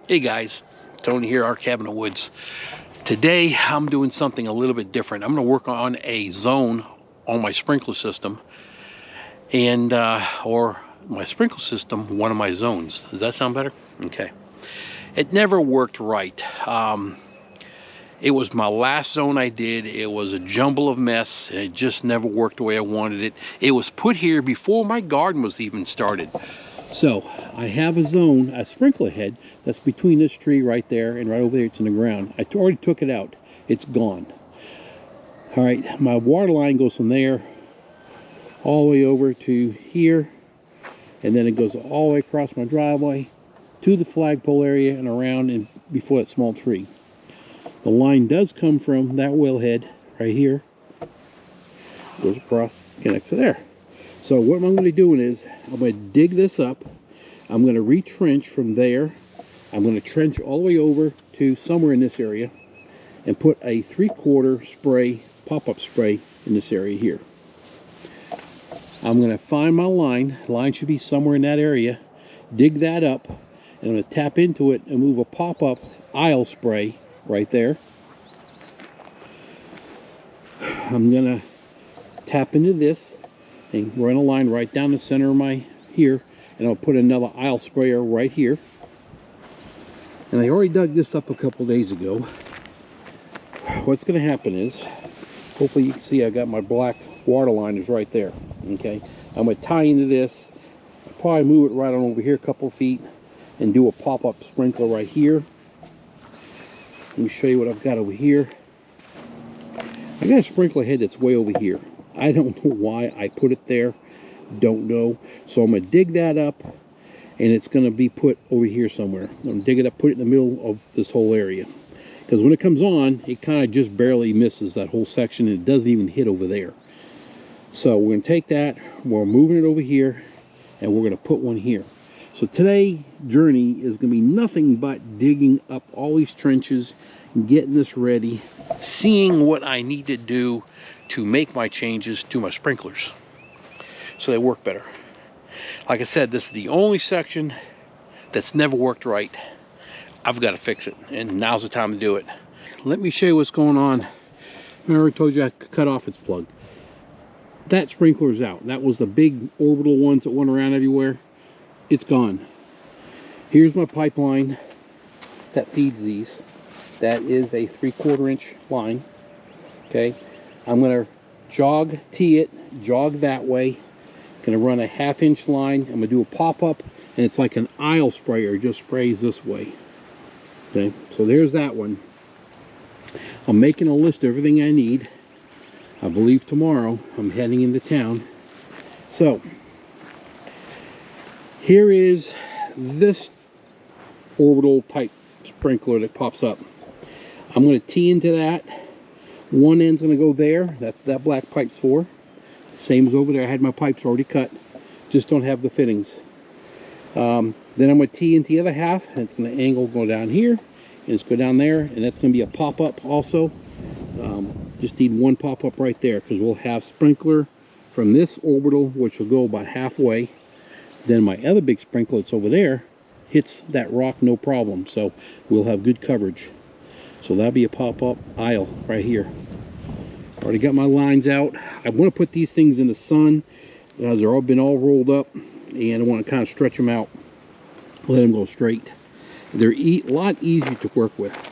Hey guys, Tony here, our cabin in the woods. Today I'm doing something a little bit different. I'm going to work on a zone on my sprinkler system, and or my sprinkler system, one of my zones. Does that sound better? Okay. It never worked right. It was my last zone I did. It was a jumble of mess, and it just never worked the way I wanted it. It was put here before my garden was even started. So I have a zone, a sprinkler head, that's between this tree right there and right over there. It's in the ground. I already took it out. It's gone. All right, my water line goes from there all the way over to here, and then it goes all the way across my driveway to the flagpole area and around and before that small tree. The line does come from that wellhead right here, goes across, connects to there. So what I'm going to be doing is I'm going to dig this up. I'm going to retrench from there. I'm going to trench all the way over to somewhere in this area and put a 3/4 spray, pop-up spray in this area here. I'm going to find my line. Line should be somewhere in that area. Dig that up, and I'm going to tap into it and move a pop-up aisle spray right there. I'm going to tap into this and run a line right down the center of my here, and I'll put another aisle sprayer right here. And I already dug this up a couple days ago. What's going to happen is, hopefully you can see I got my black water line is right there. Okay, I'm going to tie into this. I'll probably move it right on over here a couple feet and do a pop-up sprinkler right here. Let me show you what I've got over here. I got a sprinkler head that's way over here. I don't know why I put it there. Don't know. So I'm going to dig that up, and it's going to be put over here somewhere. I'm going to dig it up, put it in the middle of this whole area. Because when it comes on, it kind of just barely misses that whole section, and it doesn't even hit over there. So we're going to take that, we're moving it over here, and we're going to put one here. So today's journey is going to be nothing but digging up all these trenches, getting this ready, seeing what I need to do to make my changes to my sprinklers so they work better. Like I said, this is the only section that's never worked right. I've got to fix it, and now's the time to do it. Let me show you what's going on. Remember I told you I could cut off its plug. That sprinkler's out. That was the big orbital ones that went around everywhere. It's gone. Here's my pipeline that feeds these. That is a 3/4 inch line. Okay, I'm going to tee it, jog that way. Going to run a 1/2 inch line. I'm going to do a pop-up, and it's like an aisle sprayer. It just sprays this way. Okay, so there's that one. I'm making a list of everything I need. I believe tomorrow I'm heading into town. So here is this orbital type sprinkler that pops up. I'm going to tee into that. One end's going to go there. That's that black pipe's for. Same as over there. I had my pipes already cut. Just don't have the fittings. Then I'm going to tee into the other half, and it's going to angle, go down here, and it's go down there, and that's going to be a pop-up also. Just need one pop-up right there, because we'll have sprinkler from this orbital, which will go about halfway. Then my other big sprinkler that's over there hits that rock no problem, so we'll have good coverage. So that'll be a pop-up aisle right here. Already got my lines out. I want to put these things in the sun as they're all been all rolled up, and I want to kind of stretch them out, let them go straight. They're a lot easier to work with.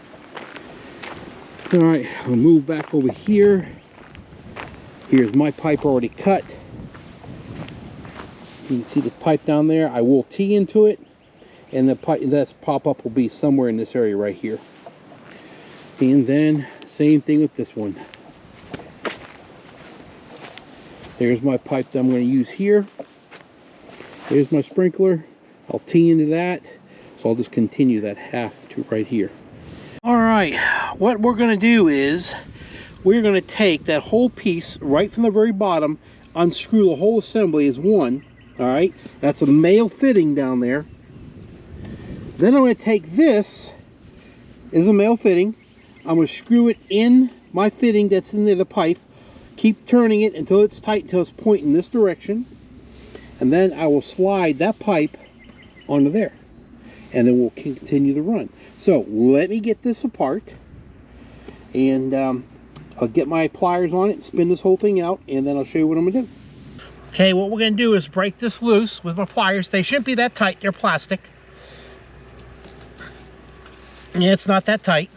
All right, I'll move back over here. Here's my pipe already cut. You can see the pipe down there. I will tee into it, and the pipe that's pop-up will be somewhere in this area right here. And then same thing with this one. There's my pipe that I'm going to use here. There's my sprinkler. I'll tee into that. So I'll just continue that half to right here. All right, what we're going to do is we're going to take that whole piece right from the very bottom, unscrew the whole assembly as one. All right, that's a male fitting down there. Then I'm going to take this is a male fitting. I'm going to screw it in my fitting that's in there, the pipe. Keep turning it until it's tight, until it's pointing this direction. And then I will slide that pipe onto there. and then we'll continue the run. So let me get this apart, and I'll get my pliers on it and spin this whole thing out, and then I'll show you what I'm gonna do. Okay, what we're gonna do is break this loose with my pliers. They shouldn't be that tight, they're plastic. Yeah, it's not that tight.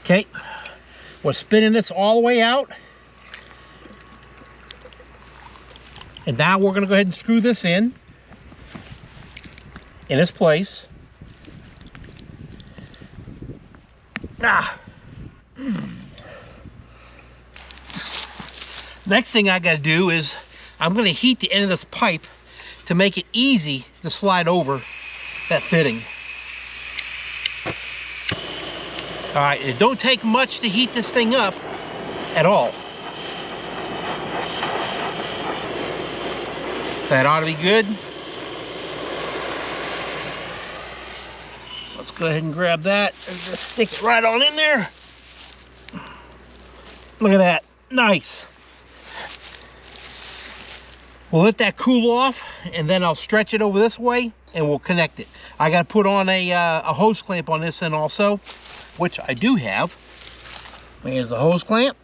Okay, we're spinning this all the way out. And now we're gonna go ahead and screw this in its place. Next thing I gotta do is I'm gonna heat the end of this pipe to make it easy to slide over that fitting. All right, it don't take much to heat this thing up at all. That ought to be good. Let's go ahead and grab that and just stick it right on in there. Look at that, nice. We'll let that cool off, and then I'll stretch it over this way and we'll connect it. I gotta put on a hose clamp on this end also, which I do have. Here's the hose clamp.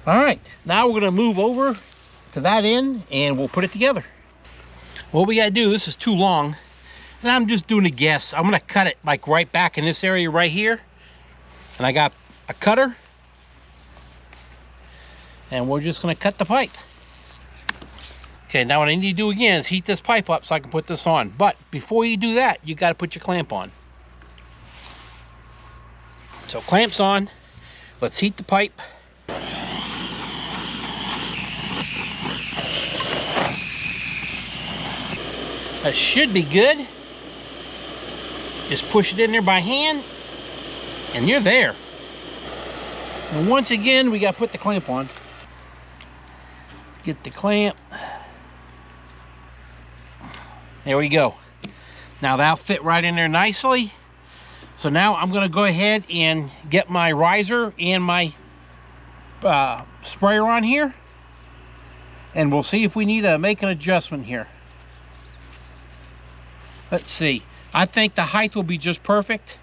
All right, now we're gonna move over to that end and we'll put it together. What we gotta do, this is too long, and I'm just doing a guess. I'm gonna cut it like right back in this area right here. And I got a cutter, and we're just gonna cut the pipe. Okay, now what I need to do again is heat this pipe up so I can put this on. But before you do that, you gotta put your clamp on. So clamp's on, let's heat the pipe. That should be good. Just push it in there by hand, and you're there. And once again, we gotta put the clamp on. Let's get the clamp. There we go. Now that'll fit right in there nicely. So now I'm gonna go ahead and get my riser and my sprayer on here, and we'll see if we need to make an adjustment here. Let's see. I think the height will be just perfect.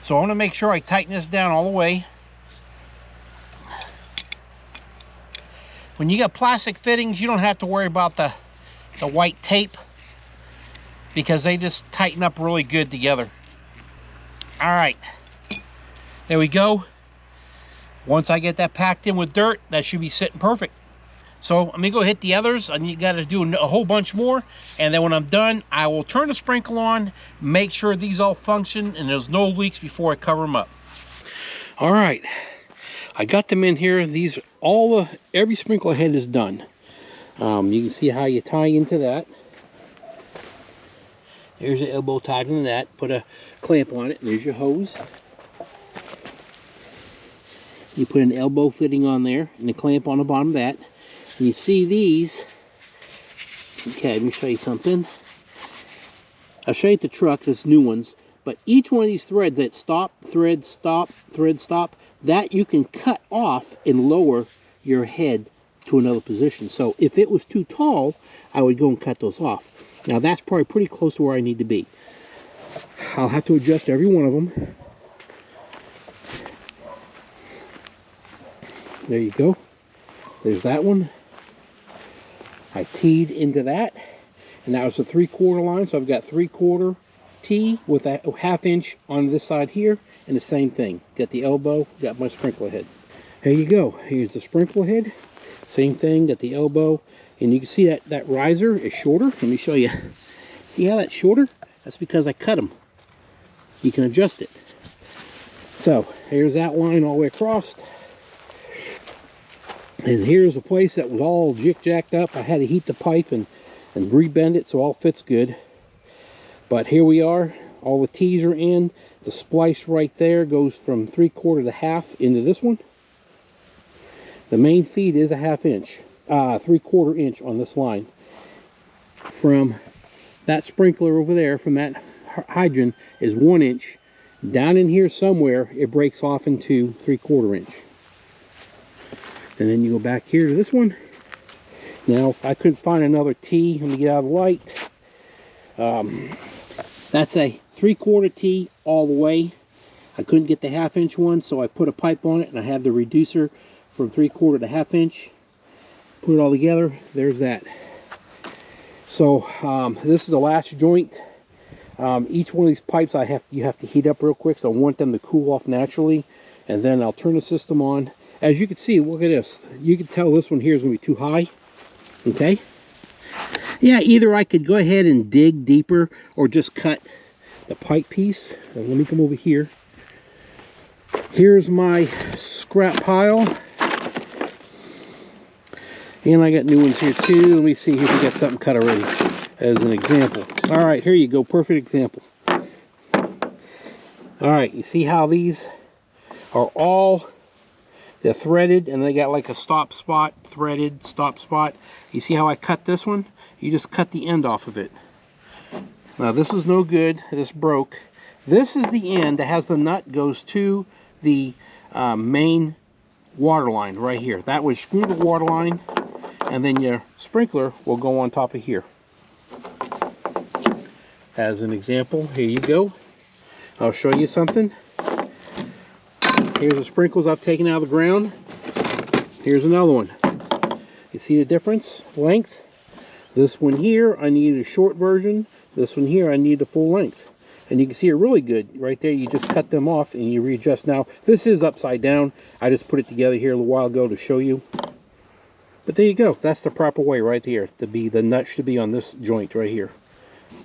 So I want to make sure I tighten this down all the way. When you got plastic fittings, you don't have to worry about the white tape, because they just tighten up really good together. All right, there we go. Once I get that packed in with dirt, that should be sitting perfect. So let me go hit the others, and you got to do a whole bunch more. And then when I'm done, I will turn the sprinkle on, make sure these all function and there's no leaks before I cover them up. All right, I got them in here. These every sprinkler head is done. You can see how you tie into that. There's the elbow tied into that. Put a clamp on it. There's your hose. You put an elbow fitting on there and a clamp on the bottom of that. And you see these. Okay, let me show you something. I'll show you the truck, there's new ones. But each one of these threads that stop, thread, stop, thread, stop, that you can cut off and lower your head to another position. So if it was too tall, I would go and cut those off. Now that's probably pretty close to where I need to be. I'll have to adjust every one of them. There you go. There's that one. I teed into that, and that was a 3/4 line, so I've got 3/4 T with a 1/2 inch on this side here, and the same thing. Got the elbow, got my sprinkler head. There you go. Here's the sprinkler head. Same thing, got the elbow, and you can see that riser is shorter. Let me show you. See how that's shorter? That's because I cut them. You can adjust it. So here's that line all the way across. And here's a place that was all jacked up. I had to heat the pipe and rebend it so all fits good. But here we are. All the T's are in. The splice right there goes from 3/4 to 1/2 into this one. The main feed is a 1/2 inch, 3/4 inch on this line. From that sprinkler over there, from that hydrant, is 1 inch. Down in here somewhere, it breaks off into 3/4 inch. And then you go back here to this one. Now, I couldn't find another T. Let me get out of the light. That's a 3/4 T all the way. I couldn't get the 1/2 inch one, so I put a pipe on it, and I have the reducer from 3/4 to 1/2 inch. Put it all together. There's that. So this is the last joint. Each one of these pipes you have to heat up real quick, so I want them to cool off naturally, and then I'll turn the system on. As you can see, look at this. You can tell this one here is going to be too high. Okay. Yeah, either I could go ahead and dig deeper or just cut the pipe piece. Let me come over here. Here's my scrap pile. And I got new ones here too. Let me see if we got something cut already as an example. All right, here you go. Perfect example. All right, you see how these are they're threaded, and they got like a stop spot, threaded stop spot. You see how I cut this one? You just cut the end off of it. Now this is no good. This broke. This is the end that has the nut, goes to the main water line right here. That would screw the water line, and then your sprinkler will go on top of here. As an example, here you go. I'll show you something. Here's the sprinkles I've taken out of the ground. Here's another one. You see the difference? Length. This one here, I need a short version. This one here, I need the full length. And you can see it really good. Right there, you just cut them off and you readjust. Now, this is upside down. I just put it together here a little while ago to show you. But there you go. That's the proper way right here. The nut should be on this joint right here.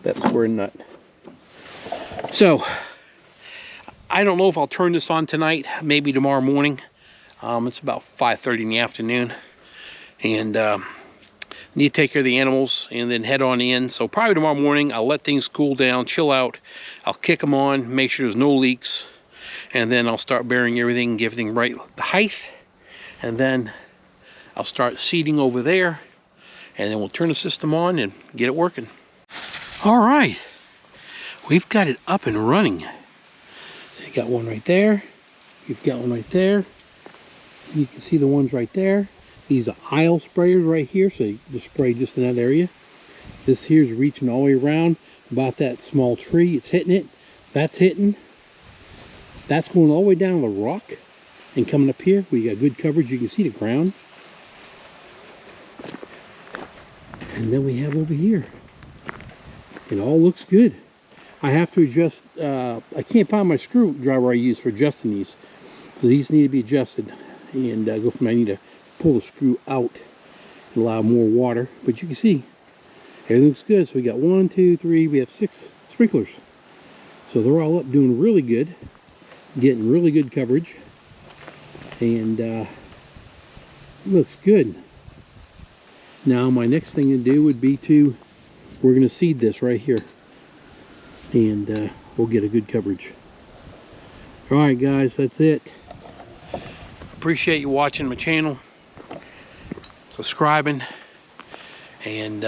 That square nut. So, I don't know if I'll turn this on tonight, maybe tomorrow morning. It's about 5:30 in the afternoon, and need to take care of the animals and then head on in. So probably tomorrow morning I'll let things cool down, chill out. I'll kick them on, make sure there's no leaks, and then I'll start bearing everything, give everything right the height, and then I'll start seeding over there, and then we'll turn the system on and get it working. All right, we've got it up and running. You got one right there. You've got one right there. You can see the ones right there. These are aisle sprayers right here, so you just spray just in that area. This here's reaching all the way around about that small tree. It's hitting it. That's hitting. That's going all the way down to the rock and coming up here. We got good coverage. You can see the ground. And then we have over here. It all looks good. I have to adjust, I can't find my screwdriver I use for adjusting these. So these need to be adjusted. And go from, I need to pull the screw out and allow more water. But you can see, everything looks good. So we got 1, 2, 3, we have 6 sprinklers. So they're all up doing really good. Getting really good coverage. And looks good. Now my next thing to do would be we're going to seed this right here. And we'll get a good coverage. All right, guys, that's it. Appreciate you watching my channel, subscribing, and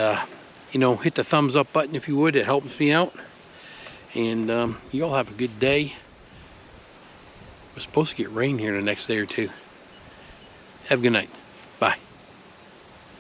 you know, hit the thumbs up button if you would. It helps me out. And you all have a good day. We're supposed to get rain here the next day or two. Have a good night.